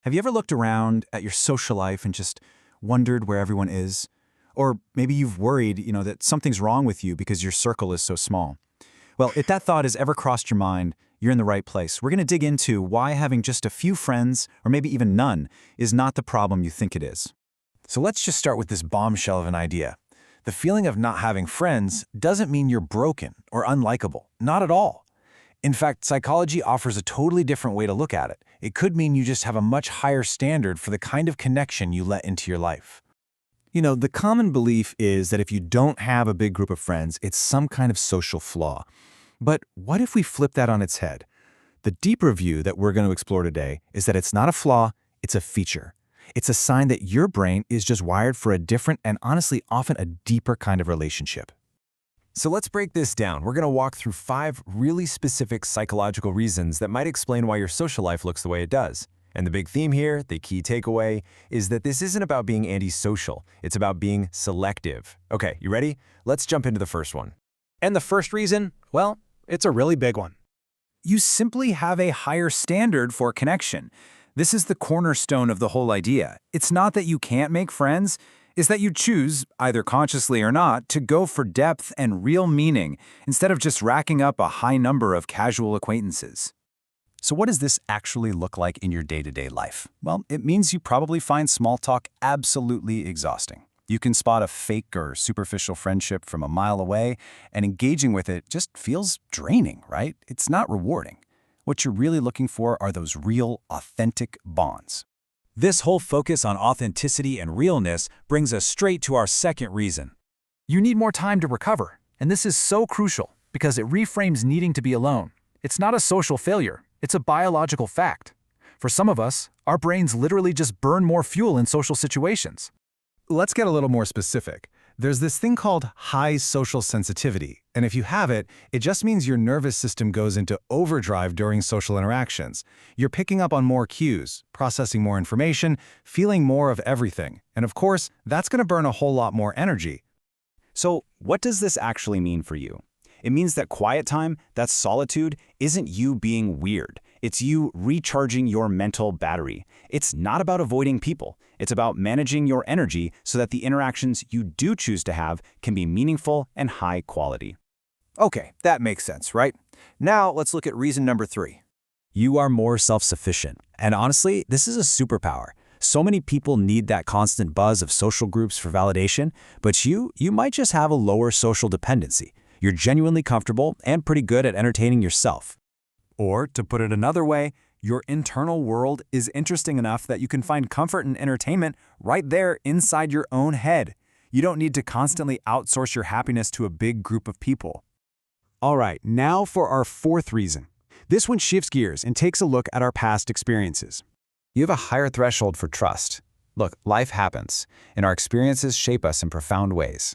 Have you ever looked around at your social life and just wondered where everyone is? Or maybe you've worried, that something's wrong with you because your circle is so small. Well, if that thought has ever crossed your mind, you're in the right place. We're going to dig into why having just a few friends, or maybe even none, is not the problem you think it is. So let's just start with this bombshell of an idea. The feeling of not having friends doesn't mean you're broken or unlikable. Not at all. In fact, psychology offers a totally different way to look at it. It could mean you just have a much higher standard for the kind of connection you let into your life. The common belief is that if you don't have a big group of friends, it's some kind of social flaw. But what if we flip that on its head? The deeper view that we're going to explore today is that it's not a flaw, it's a feature. It's a sign that your brain is just wired for a different and honestly often a deeper kind of relationship. So let's break this down. We're going to walk through 5 really specific psychological reasons that might explain why your social life looks the way it does. And the big theme here, the key takeaway, is that this isn't about being antisocial. It's about being selective. Okay, you ready? Let's jump into the first one. And the first reason, well, it's a really big one. You simply have a higher standard for connection. This is the cornerstone of the whole idea. It's not that you can't make friends, it's that you choose, either consciously or not, to go for depth and real meaning instead of just racking up a high number of casual acquaintances. So what does this actually look like in your day-to-day life? Well, it means you probably find small talk absolutely exhausting. You can spot a fake or superficial friendship from a mile away, and engaging with it just feels draining, right? It's not rewarding. What you're really looking for are those real, authentic bonds. This whole focus on authenticity and realness brings us straight to our second reason. You need more time to recover, and this is so crucial because it reframes needing to be alone. It's not a social failure, it's a biological fact. For some of us, our brains literally just burn more fuel in social situations. Let's get a little more specific. There's this thing called high social sensitivity, and if you have it, it just means your nervous system goes into overdrive during social interactions. You're picking up on more cues, processing more information, feeling more of everything, and of course, that's going to burn a whole lot more energy. So what does this actually mean for you? It means that quiet time, that solitude, isn't you being weird. It's you recharging your mental battery. It's not about avoiding people. It's about managing your energy so that the interactions you do choose to have can be meaningful and high quality. Okay, that makes sense, right? Now let's look at reason number 3. You are more self-sufficient. And honestly, this is a superpower. So many people need that constant buzz of social groups for validation, but you might just have a lower social dependency. You're genuinely comfortable and pretty good at entertaining yourself. Or, to put it another way, your internal world is interesting enough that you can find comfort and entertainment right there inside your own head. You don't need to constantly outsource your happiness to a big group of people. All right, now for our 4th reason. This one shifts gears and takes a look at our past experiences. You have a higher threshold for trust. Look, life happens, and our experiences shape us in profound ways.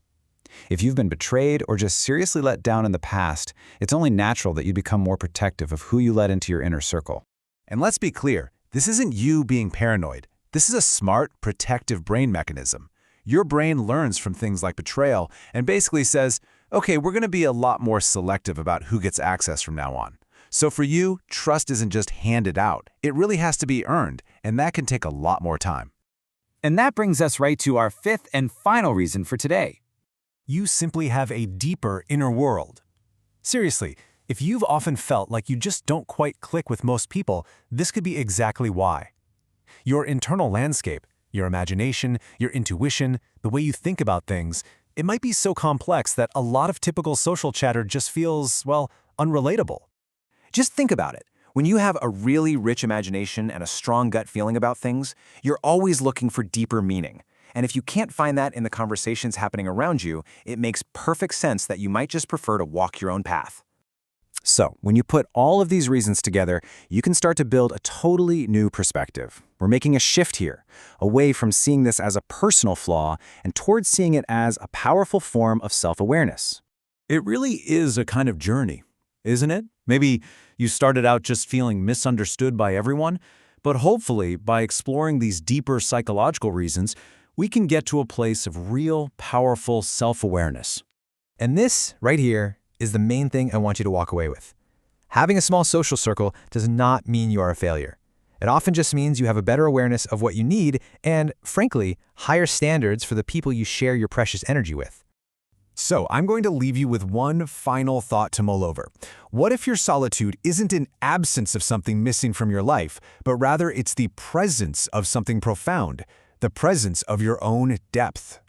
If you've been betrayed or just seriously let down in the past, it's only natural that you become more protective of who you let into your inner circle. And let's be clear, this isn't you being paranoid. This is a smart, protective brain mechanism. Your brain learns from things like betrayal and basically says, okay, we're going to be a lot more selective about who gets access from now on. So for you, trust isn't just handed out. It really has to be earned, and that can take a lot more time. And that brings us right to our 5th and final reason for today. You simply have a deeper inner world. Seriously, if you've often felt like you just don't quite click with most people, this could be exactly why. Your internal landscape, your imagination, your intuition, the way you think about things, it might be so complex that a lot of typical social chatter just feels, well, unrelatable. Just think about it. When you have a really rich imagination and a strong gut feeling about things, you're always looking for deeper meaning. And if you can't find that in the conversations happening around you, it makes perfect sense that you might just prefer to walk your own path. So, when you put all of these reasons together, you can start to build a totally new perspective. We're making a shift here, away from seeing this as a personal flaw and towards seeing it as a powerful form of self-awareness. It really is a kind of journey, isn't it? Maybe you started out just feeling misunderstood by everyone, but hopefully, by exploring these deeper psychological reasons, we can get to a place of real, powerful self-awareness. And this, right here, is the main thing I want you to walk away with. Having a small social circle does not mean you are a failure. It often just means you have a better awareness of what you need and, frankly, higher standards for the people you share your precious energy with. So, I'm going to leave you with one final thought to mull over. What if your solitude isn't an absence of something missing from your life, but rather it's the presence of something profound, the presence of your own depth?